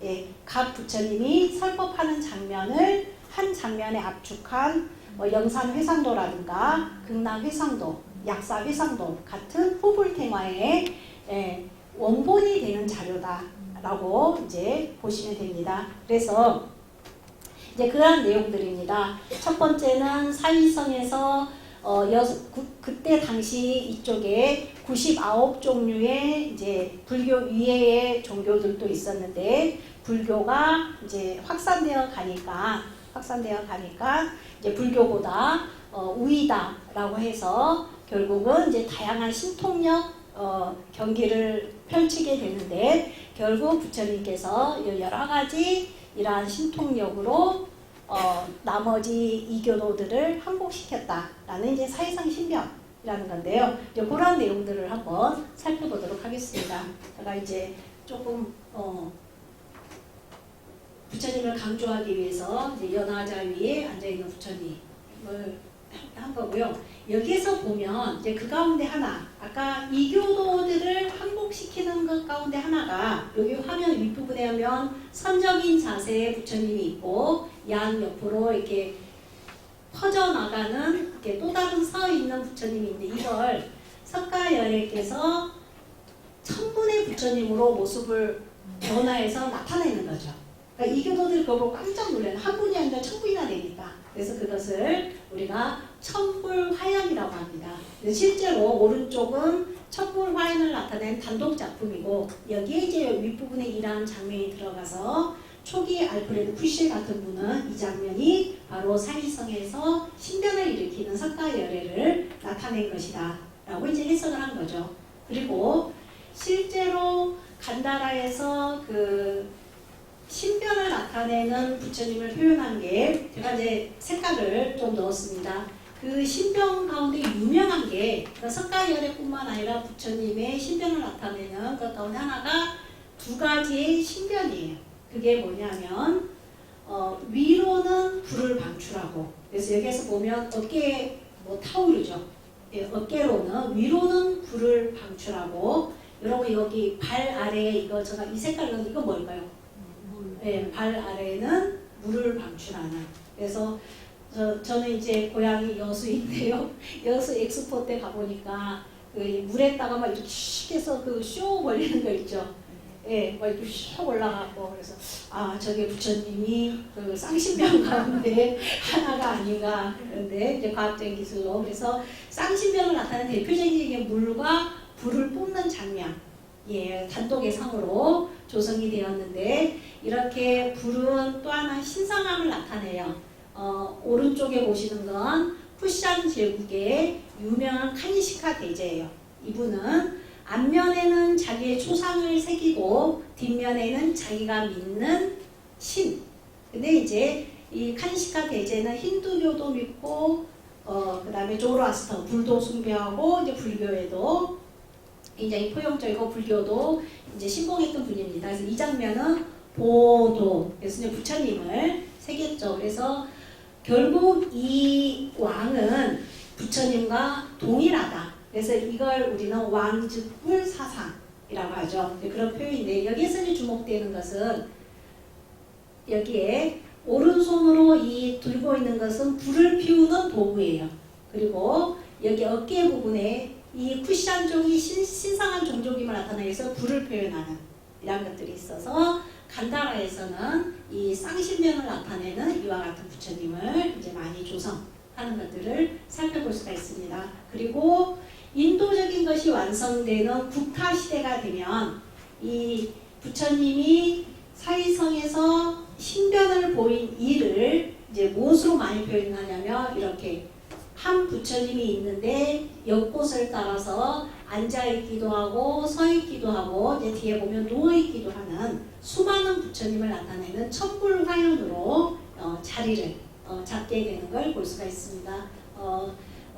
예, 각 부처님이 설법하는 장면을 한 장면에 압축한 영산회상도라든가 극락회상도, 약사회상도 같은 후불탱화의 원본이 되는 자료다라고 이제 보시면 됩니다. 그래서 이제 그러한 내용들입니다. 첫 번째는 사위성에서 그때 당시 이쪽에 99종류의 이제 불교 위에의 종교들도 있었는데, 불교가 이제 확산되어 가니까 이제 불교보다 우위다라고 해서 결국은 이제 다양한 신통력 경기를 펼치게 되는데, 결국 부처님께서 여러 가지 이러한 신통력으로 나머지 이교도들을 항복시켰다라는 이제 사회상 신변이라는 건데요. 이제 그런 내용들을 한번 살펴보도록 하겠습니다. 제가 이제 조금 부처님을 강조하기 위해서 이제 연화자 위에 앉아 있는 부처님을 한 거고요. 여기에서 보면 이제 그 가운데 하나, 아까 이교도들을 항복시키는 것 가운데 하나가 여기 화면 윗부분에 하면 선적인 자세의 부처님이 있고, 양 옆으로 이렇게 퍼져나가는 이렇게 또 다른 서 있는 부처님이 있는데, 이걸 석가열애께서 천분의 부처님으로 모습을 변화해서 나타내는 거죠. 그러니까 이교도들이 그걸 보고 깜짝 놀라요. 한 분이 아니라 천분이나 되니까. 그래서 그것을 우리가 천불화연이라고 합니다. 실제로 오른쪽은 천불화연을 나타낸 단독 작품이고, 여기에 이제 윗부분에 이러한 장면이 들어가서 초기 알프레드 푸시 같은 분은 이 장면이 바로 사위성에서 신변을 일으키는 석가열애를 나타낸 것이다 라고 이제 해석을 한 거죠. 그리고 실제로 간다라에서 그 신변을 나타내는 부처님을 표현한 게, 제가 이제 색깔을 좀 넣었습니다. 그 신변 가운데 유명한 게 석가열애뿐만 아니라 부처님의 신변을 나타내는 그 가운데 하나가 두 가지의 신변이에요. 그게 뭐냐면 위로는 불을 방출하고, 그래서 여기에서 보면 어깨에 뭐 타오르죠. 예, 어깨로는 위로는 불을 방출하고, 여러분 여기 발 아래에 이거 제가 이 색깔 넣은 이거 뭘까요? 네, 발 아래에는 물을 방출하는. 그래서 저는 이제 고향이 여수인데요. 여수 엑스포 때 가보니까 그 물에다가 막 이렇게 슉 해서 그 쇼 걸리는 거 있죠. 예, 막 이렇게 슉 올라가고, 그래서 저게 부처님이 그 쌍신변 가운데 하나가 아닌가. 그런데 이제 과학적인 기술로, 그래서 쌍신변을 나타내는 대표적인 게 물과 불을 뿜는 장면. 예, 단독의 상으로 조성이 되었는데, 이렇게 불은 또 하나 신성함을 나타내요. 오른쪽에 보시는 건 푸샨 제국의 유명한 카니시카 대제예요. 이분은 앞면에는 자기의 초상을 새기고 뒷면에는 자기가 믿는 신. 근데 이제 이 카니시카 대제는 힌두교도 믿고 그 다음에 조로아스터 불도 숭배하고, 이제 불교에도 굉장히 포용적이고 불교도 이제 신봉했던 분입니다. 그래서 이 장면은 보도, 그래서 이제 부처님을 새겼죠. 그래서 결국 이 왕은 부처님과 동일하다. 그래서 이걸 우리는 왕즉불 사상이라고 하죠. 그런 표현인데, 여기에서 이제 주목되는 것은 여기에 오른손으로 이 들고 있는 것은 불을 피우는 도구예요. 그리고 여기 어깨 부분에 이 쿠시안 종이 신성한 종족임을 나타내기 위해서 불을 표현하는 이런 것들이 있어서 간다라에서는 이 쌍신면을 나타내는 이와 같은 부처님을 이제 많이 조성하는 것들을 살펴볼 수가 있습니다. 그리고 인도적인 것이 완성되는 국타 시대가 되면 이 부처님이 사위성에서 신변을 보인 이를 이제 무엇으로 많이 표현하냐면 이렇게 한 부처님이 있는데 옆곳을 따라서 앉아있기도 하고 서있기도 하고 이제 뒤에 보면 누워있기도 하는 수많은 부처님을 나타내는 천불화연으로 자리를 잡게 되는 걸 볼 수가 있습니다.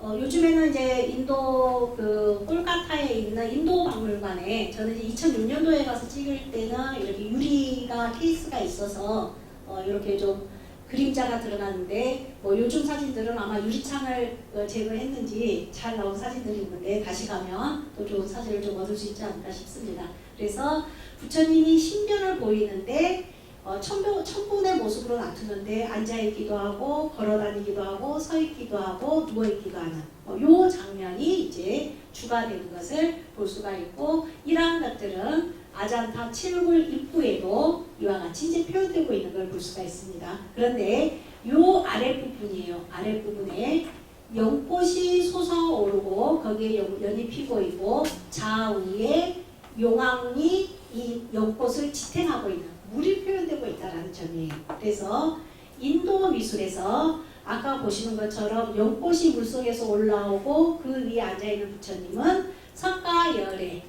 요즘에는 이제 인도 그 콜카타에 있는 인도 박물관에 저는 이제 2006년도에 가서 찍을 때는 이렇게 유리가 케이스가 있어서 이렇게 좀 그림자가 드러나는데 뭐 요즘 사진들은 아마 유리창을 제거했는지 잘 나온 사진들이 있는데 다시 가면 또 좋은 사진을 좀 얻을 수 있지 않을까 싶습니다. 그래서 부처님이 신변을 보이는데 천분의 모습으로 나타는데 앉아있기도 하고 걸어다니기도 하고 서있기도 하고 누워있기도 하는 요 장면이 이제 주가 되는 것을 볼 수가 있고 이러한 것들은 아잔타 7굴 입구에도 이와 같이 이제 표현되고 있는 걸 볼 수가 있습니다. 그런데 요 아랫부분이에요. 아랫부분에 연꽃이 솟아오르고 거기에 연이 피고 있고 좌우에 용왕이 이 연꽃을 지탱하고 있는 물이 표현되고 있다는 점이에요. 그래서 인도 미술에서 아까 보시는 것처럼 연꽃이 물속에서 올라오고 그 위에 앉아있는 부처님은 석가열애의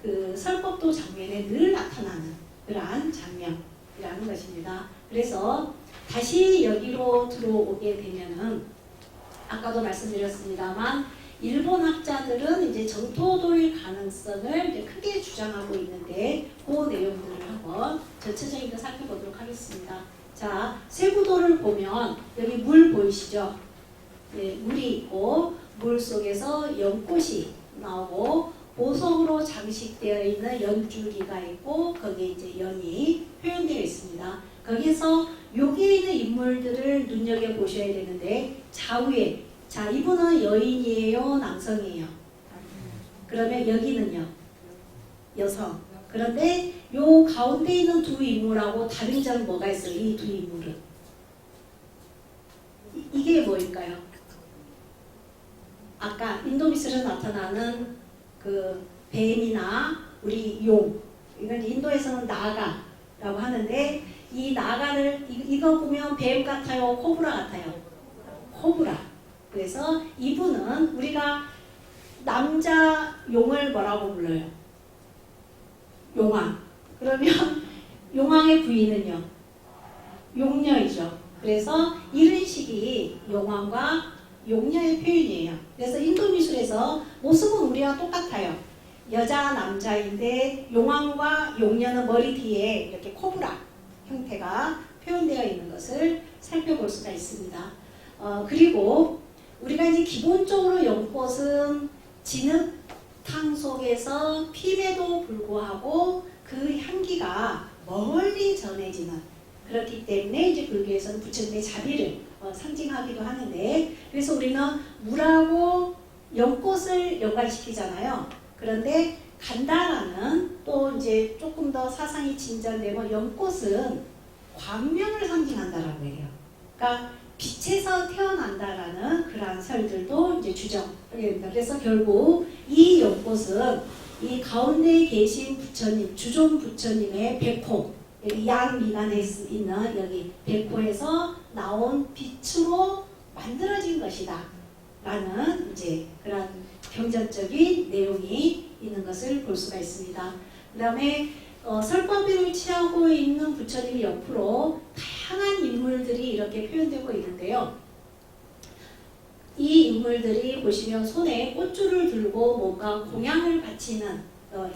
그 설법도 장면에 늘 나타나는 그러한 장면이라는 것입니다. 그래서 다시 여기로 들어오게 되면은 아까도 말씀드렸습니다만 일본 학자들은 이제 정토도일 가능성을 이제 크게 주장하고 있는데 그 내용들을 한번 전체적인 살펴보도록 하겠습니다. 자, 세부도를 보면 여기 물 보이시죠? 네, 물이 있고 물 속에서 연꽃이 나오고 보석으로 장식되어 있는 연줄기가 있고 거기에 이제 연이 표현되어 있습니다. 거기서 여기에 있는 인물들을 눈여겨보셔야 되는데 좌우에 자, 이분은 여인이에요? 남성이에요? 그러면 여기는요? 여성. 그런데 요 가운데 있는 두 인물하고 다른 점은 뭐가 있어요? 이 두 인물은. 이게 뭐일까요? 아까 인도미술에 나타나는 그 뱀이나 우리 용, 이건 인도에서는 나가라고 하는데 이 나가를 이거 보면 뱀 같아요? 코브라 같아요? 코브라. 그래서 이분은 우리가 남자 용을 뭐라고 불러요? 용왕. 그러면 용왕의 부인은요? 용녀이죠. 그래서 이런 식이 용왕과 용녀의 표현이에요. 그래서 인도 미술에서 모습은 우리와 똑같아요. 여자 남자인데 용왕과 용녀는 머리 뒤에 이렇게 코브라 형태가 표현되어 있는 것을 살펴볼 수가 있습니다. 그리고 우리가 이제 기본적으로 연꽃은 진흙탕 속에서 핌에도 불구하고 그 향기가 멀리 전해지는 그렇기 때문에 이제 불교에서는 부처님의 자비를 상징하기도 하는데 그래서 우리는 물하고 연꽃을 연관시키잖아요. 그런데 간다라는 또 이제 조금 더 사상이 진전되고 연꽃은 광명을 상징한다라고 해요. 그러니까 빛에서 태어난다라는 그러한 설들도 이제 주정하게 됩니다. 그래서 결국 이 연꽃은 이 가운데 계신 부처님, 주존 부처님의 백호, 여기 양 미간에 있는 여기 백호에서 나온 빛으로 만들어진 것이다. 라는 이제 그런 경전적인 내용이 있는 것을 볼 수가 있습니다. 그 다음에 설법위를 취하고 있는 부처님 옆으로 다양한 인물들이 이렇게 표현되고 있는데요. 이 인물들이 보시면 손에 꽃줄을 들고 뭔가 공양을 바치는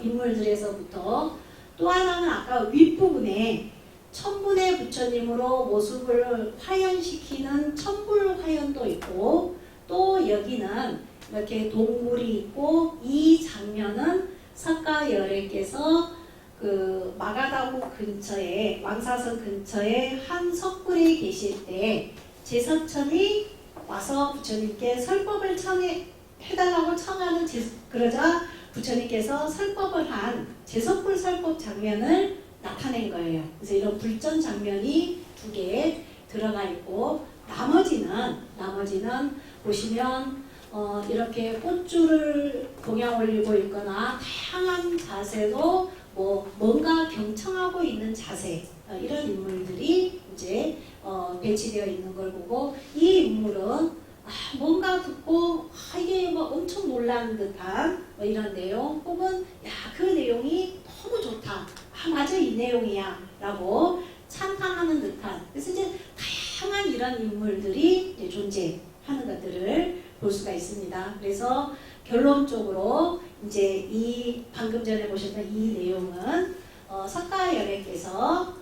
인물들에서부터 또 하나는 아까 윗부분에 천분의 부처님으로 모습을 화연시키는 천불화연도 있고 또 여기는 이렇게 동물이 있고 이 장면은 석가열애께서 그 마가다구 근처에 왕사성 근처에 한 석굴에 계실 때 제석천이 와서 부처님께 설법을 해달라고 청하는 그러자 부처님께서 설법을 한 제석굴 설법 장면을 나타낸 거예요. 그래서 이런 불전 장면이 두 개 들어가 있고 나머지는 보시면 이렇게 꽃줄을 동양 올리고 있거나 다양한 자세로 뭔가 경청하고 있는 자세 이런 인물들이 이제 배치되어 있는 걸 보고 이 인물은 뭔가 듣고 이게 엄청 놀란 듯한 이런 내용 혹은 그 내용이 너무 좋다. 맞아 이 내용이야 라고 찬탄하는 듯한 그래서 이제 다양한 이런 인물들이 이제 존재하는 것들을 볼 수가 있습니다. 그래서 결론적으로 이제 이 방금 전에 보셨던 이 내용은 석가열애께서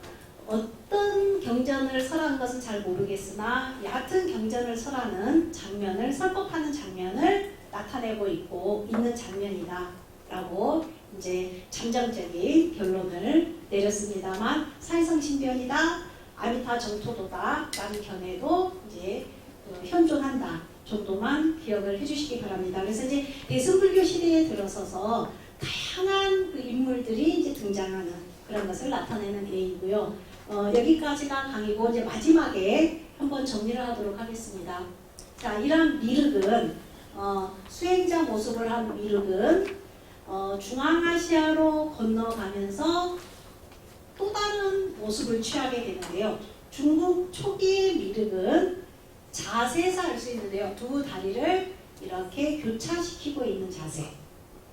어떤 경전을 설한 것은 잘 모르겠으나 얕은 경전을 설하는 장면을 설법하는 장면을 나타내고 있는 장면이다 라고 이제 잠정적인 결론을 내렸습니다만 사회성신변이다 아미타 정토도다 라는 견해도 이제 현존한다 정도만 기억을 해주시기 바랍니다. 그래서 이제 대승불교 시대에 들어서서 다양한 그 인물들이 이제 등장하는 그런 것을 나타내는 예이고요. 여기까지가 강의고 이제 마지막에 한번 정리를 하도록 하겠습니다. 자, 이런 미륵은 수행자 모습을 한 미륵은 중앙아시아로 건너가면서 또 다른 모습을 취하게 되는데요. 중국 초기의 미륵은 자세에서 알 수 있는데요. 두 다리를 이렇게 교차시키고 있는 자세,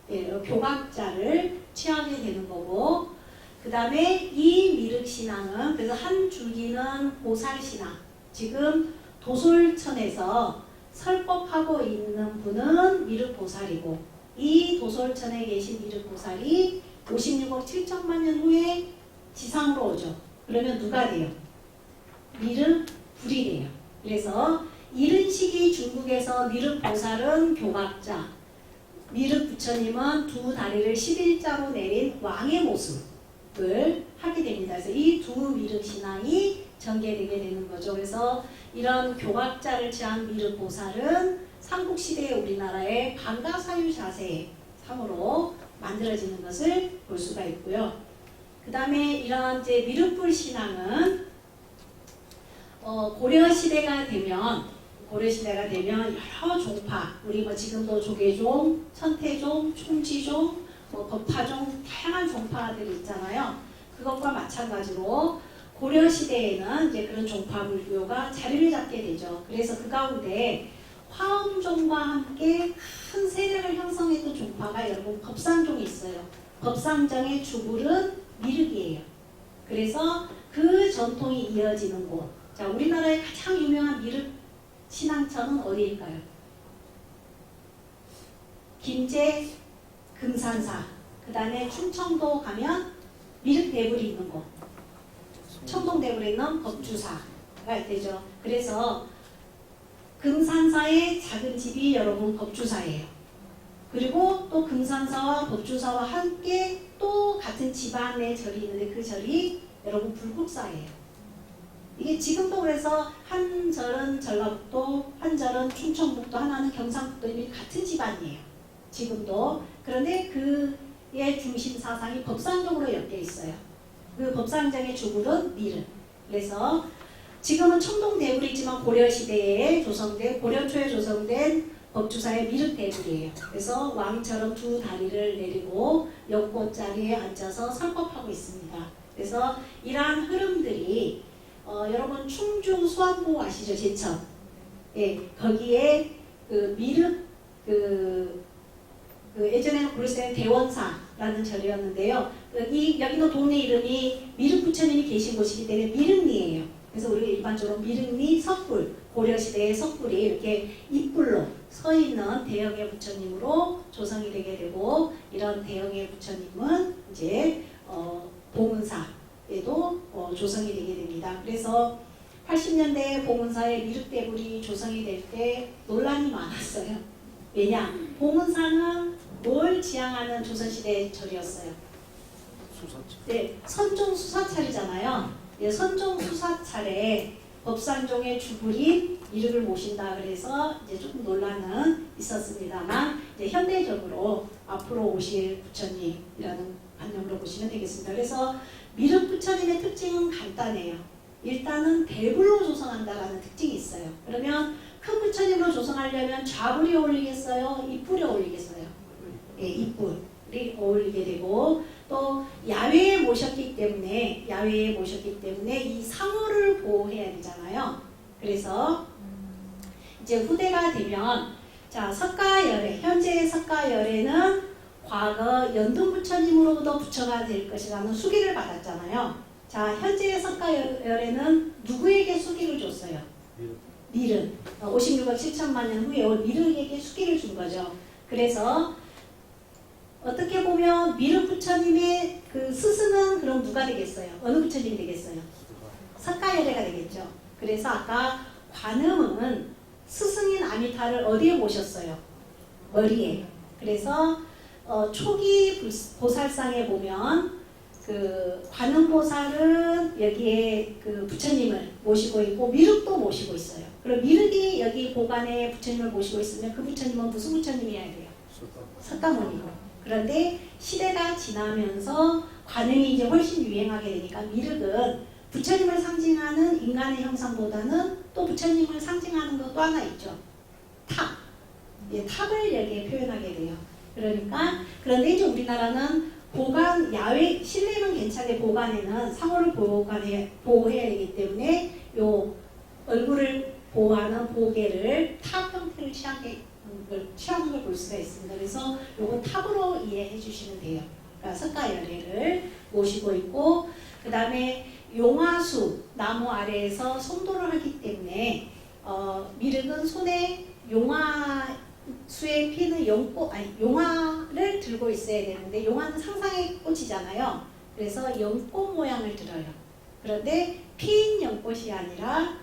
교각자를 취하게 되는 거고, 그 다음에 이 미륵신앙은 그래서 한 줄기는 보살신앙, 지금 도솔천에서 설법하고 있는 분은 미륵보살이고 이 도솔천에 계신 미륵보살이 56억 7천만 년 후에 지상으로 오죠. 그러면 누가 돼요? 미륵불이 돼요. 그래서 이른 시기 중국에서 미륵보살은 교각자, 미륵부처님은 두 다리를 11자로 내린 왕의 모습을 하게 됩니다. 그래서 이 두 미륵신앙이 전개되게 되는 거죠. 그래서 이런 교각자를 취한 미륵보살은 삼국시대의 우리나라의 방가사유 자세의 상으로 만들어지는 것을 볼 수가 있고요. 그 다음에 이런 이제 미륵불 신앙은 고려시대가 되면 여러 종파, 우리 지금도 조계종, 천태종, 총지종, 법화종 다양한 종파들이 있잖아요. 그것과 마찬가지로 고려시대에는 이제 그런 종파 불교가 자리를 잡게 되죠. 그래서 그 가운데 화엄종과 함께 큰 세력을 형성했던 종파가 여러분 법상종이 있어요. 법상종의 주불은 미륵이에요. 그래서 그 전통이 이어지는 곳. 자, 우리나라의 가장 유명한 미륵 신앙처는 어디일까요? 김제 금산사. 그 다음에 충청도 가면 미륵대불이 있는 곳. 청동대불에 있는 법주사가 되죠. 그래서 금산사의 작은 집이 여러분 법주사예요. 그리고 또 금산사와 법주사와 함께 또 같은 집안의 절이 있는데 그 절이 여러분 불국사예요. 이게 지금도 그래서 한 절은 전라북도, 한 절은 충청북도, 하나는 경상북도, 이미 같은 집안이에요. 지금도. 그런데 그의 중심 사상이 법상적으로 엮여 있어요. 그 법상정의 주불은 미륵. 그래서 지금은 청동대불이지만 고려시대에 조성된, 고려 초에 조성된 법주사의 미륵대불이에요. 그래서 왕처럼 두 다리를 내리고 연꽃자리에 앉아서 설법하고 있습니다. 그래서 이러한 흐름들이 여러분 충중 수안보 아시죠? 제천. 예, 거기에 그 미륵 예전에는 고려시대는 대원사라는 절이었는데요. 여기도 동네 이름이 미륵 부처님이 계신 곳이기 때문에 미륵리예요. 그래서 우리가 일반적으로 미륵리 석불, 고려시대의 석불이 이렇게 잎불로 서 있는 대형의 부처님으로 조성이 되게 되고, 이런 대형의 부처님은 이제 봉은사에도 조성이 되게 됩니다. 그래서 80년대에 봉은사의 미륵대불이 조성이 될 때 논란이 많았어요. 왜냐? 봉은사는 뭘 지향하는 조선시대의 절이었어요? 수사찰. 네, 선종 수사찰이잖아요. 예, 선종 수사찰에 법상종의 주불인 미륵을 모신다 그래서 이제 조금 논란은 있었습니다만, 이제 현대적으로 앞으로 오실 부처님이라는 관념으로 보시면 되겠습니다. 그래서 미륵 부처님의 특징은 간단해요. 일단은 대불로 조성한다라는 특징이 있어요. 그러면 큰 부처님으로 조성하려면 좌불이 어울리겠어요? 입불이 어울리겠어요? 예, 입불이 어울리게 되고 또 야외에 모셨기 때문에 이 상호를 보호해야 되잖아요. 그래서 이제 후대가 되면 자 석가열애 현재의 석가열애는 과거 연등 부처님으로부터 부처가 될 것이라는 수기를 받았잖아요. 자 현재의 석가열애는 누구에게 수기를 줬어요? 미륵 56억 7천만 년 후에 올 미륵에게 수기를 준 거죠. 그래서 어떻게 보면 미륵 부처님의 그 스승은 그럼 누가 되겠어요? 어느 부처님이 되겠어요? 석가열애가 되겠죠. 그래서 아까 관음은 스승인 아미타를 어디에 모셨어요? 머리에. 그래서 초기 보살상에 보면 그 관음보살은 여기에 그 부처님을 모시고 있고 미륵도 모시고 있어요. 그럼 미륵이 여기 보관에 부처님을 모시고 있으면 그 부처님은 무슨 부처님이어야 돼요? 석가모니고. 그런데 시대가 지나면서 관음이 이제 훨씬 유행하게 되니까 미륵은 부처님을 상징하는 인간의 형상보다는 또 부처님을 상징하는 것 또 하나 있죠. 탑. 예, 탑을 여기에 표현하게 돼요. 그러니까 그런데 이제 우리나라는 보관 야외 실내는 괜찮게 보관에는 상호를 보호해야 되기 때문에 요 얼굴을 보호하는 보계를 탑 형태를 취하는 걸 볼 수가 있습니다. 그래서 요거 탑으로 이해해 주시면 돼요. 그러니까 석가열애를 모시고 있고 그 다음에 용화수 나무 아래에서 성도를 하기 때문에 미륵은 손에 용화수에 피는 용화를 들고 있어야 되는데 용화는 상상의 꽃이잖아요. 그래서 연꽃 모양을 들어요. 그런데 핀 연꽃이 아니라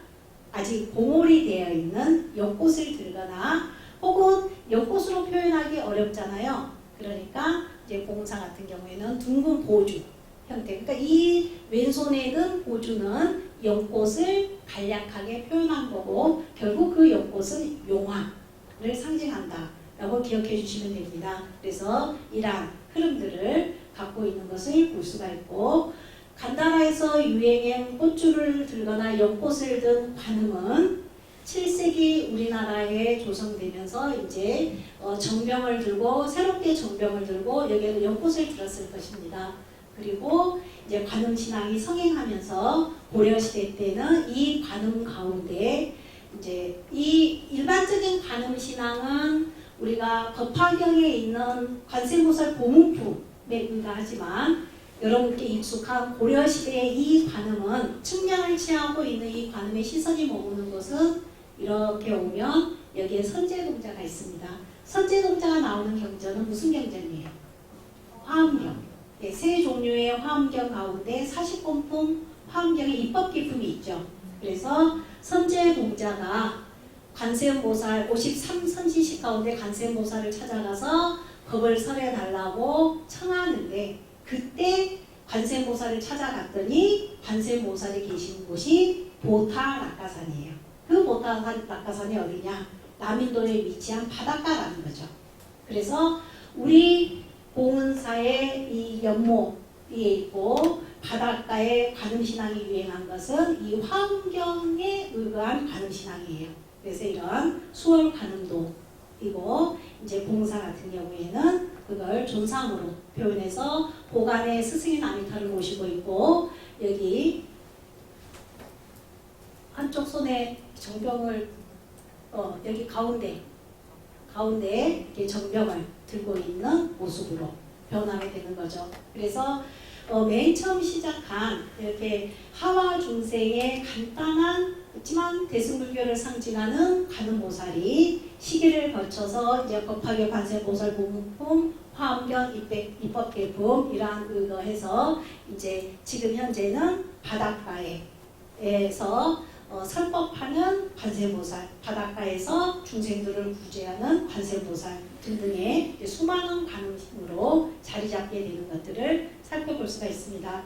아직 봉오리 되어 있는 연꽃을 들거나 혹은 연꽃으로 표현하기 어렵잖아요. 그러니까 이제 봉사 같은 경우에는 둥근 보주 형태. 그러니까 이 왼손에 든 보주는 연꽃을 간략하게 표현한 거고 결국 그 연꽃은 용화를 상징한다 라고 기억해 주시면 됩니다. 그래서 이러한 흐름들을 갖고 있는 것을 볼 수가 있고 간다라에서 유행한 꽃줄을 들거나 연꽃을 든 관음은 7세기 우리나라에 조성되면서 이제 정병을 들고 새롭게 정병을 들고 여기에도 연꽃을 들었을 것입니다. 그리고 이제 관음 신앙이 성행하면서 고려 시대 때는 이 관음 가운데 이제 이 일반적인 관음 신앙은 우리가 법화경에 있는 관세음보살 보문품에 의하지만 여러분께 익숙한 고려 시대의 이 관음은 측량을 취하고 있는 이 관음의 시선이 머무는 곳은 이렇게 오면 여기에 선제동자가 있습니다. 선제동자가 나오는 경전은 무슨 경전이에요? 화엄경. 네, 세 종류의 화엄경 가운데 40권품 화엄경의 입법기품이 있죠. 그래서 선제동자가 관세음보살 53선지식 가운데 관세음보살을 찾아가서 법을 설해달라고 청하는데 그때 관세음보살을 찾아갔더니 관세음보살이 계신 곳이 보타락가산이에요. 그 보타락가산이 어디냐? 남인도에 위치한 바닷가라는 거죠. 그래서 우리 봉은사의 이 연못에 있고 바닷가에 관음신앙이 유행한 것은 이 화엄경에 의거한 관음신앙이에요. 그래서 이런 수월 관음도이고 이제 봉사 같은 경우에는 그걸 존상으로 표현해서 보관에 스승인 아미타를 모시고 있고 여기 한쪽 손에 정병을 여기 가운데 이렇게 정병을 들고 있는 모습으로 변하게 되는 거죠. 그래서 맨 처음 시작한 이렇게 하와 중생의 간단한 그렇지만 대승불교를 상징하는 관음보살이 시기를 거쳐서 이제 법화교 관세음보살 보문품, 화엄경, 입법계품 이러한 의거해서 이제 지금 현재는 바닷가에서 설법하는 관세음보살, 바닷가에서 중생들을 구제하는 관세음보살 등등의 수많은 관음으로 자리 잡게 되는 것들을 살펴볼 수가 있습니다.